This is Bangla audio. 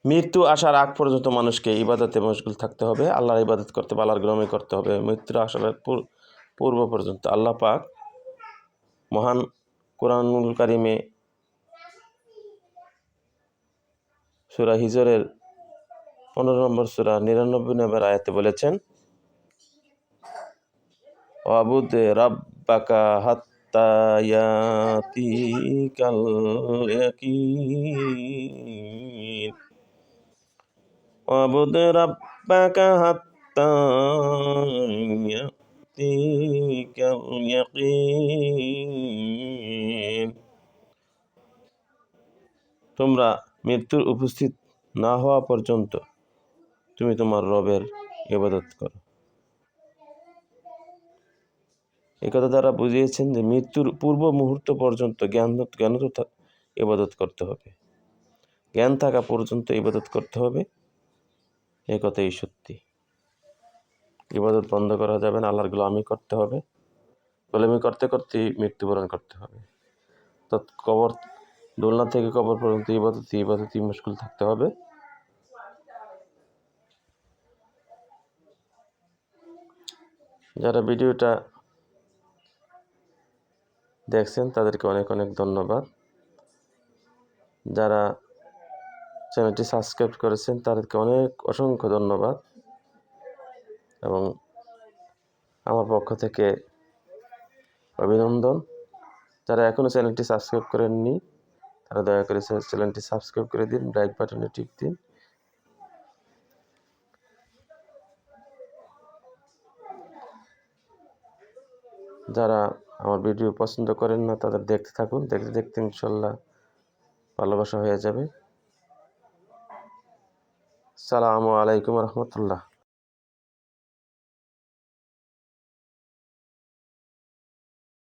মৃত্যু আসার আগ পর্যন্ত মানুষকে ইবাদতে মশগুল থাকতে হবে, আল্লাহর ইবাদত করতে হবে, আল্লাহর গোলামি করতে হবে মৃত্যুর আসার পূর্ব পর্যন্ত। আল্লাহ পাক মহান কুরআনুল কারিমে সূরা হিজরের 15 নম্বর সূরা 99 নম্বর আয়াতে বলেছেন, ওয়াবুদ রাব্বাকা হাত্তা ইয়াতিকাল ইয়াকিন, ওয়াবুদ রাব্বাকা হাত্তা ইয়াতিকাল ইয়াকিন। তোমরা মৃত্যুর উপস্থিত না হওয়া পর্যন্ত তুমি তোমার রবের ইবাদত করো। এই কথা দ্বারা বুঝিয়েছেন যে মৃত্যুর পূর্ব মুহূর্ত পর্যন্ত জ্ঞান ইবাদত করতে হবে, জ্ঞান থাকা পর্যন্ত ইবাদত করতে হবে। এই কথাই সত্যি। ইবাদত বন্ধ করা যাবে না, আল্লাহর গোলামি করতে হবে, গোলামি করতে করতেই মৃত্যুবরণ করতে হবে। তো কবর, দোলনা থেকে কবর পর্যন্ত ইবাদতই মুশকিল থাকতে হবে। যারা ভিডিওটা দেখছেন তাদেরকে অনেক অনেক ধন্যবাদ। যারা চ্যানেলটি সাবস্ক্রাইব করেছেন তাদেরকে অনেক অসংখ্য ধন্যবাদ, এবং আমার পক্ষ থেকে অভিনন্দন। যারা এখনও চ্যানেলটি সাবস্ক্রাইব করেননি তারা দয়া করে চ্যানেলটি সাবস্ক্রাইব করে দিন, লাইক বাটনে টিপ দিন। যারা আমার ভিডিও পছন্দ করেন না তাদের দেখতে থাকুন, দেখতে দেখতে ইনশাল্লাহ ভালোবাসা হয়ে যাবে। আসসালামু আলাইকুম রহমতুল্লাহ।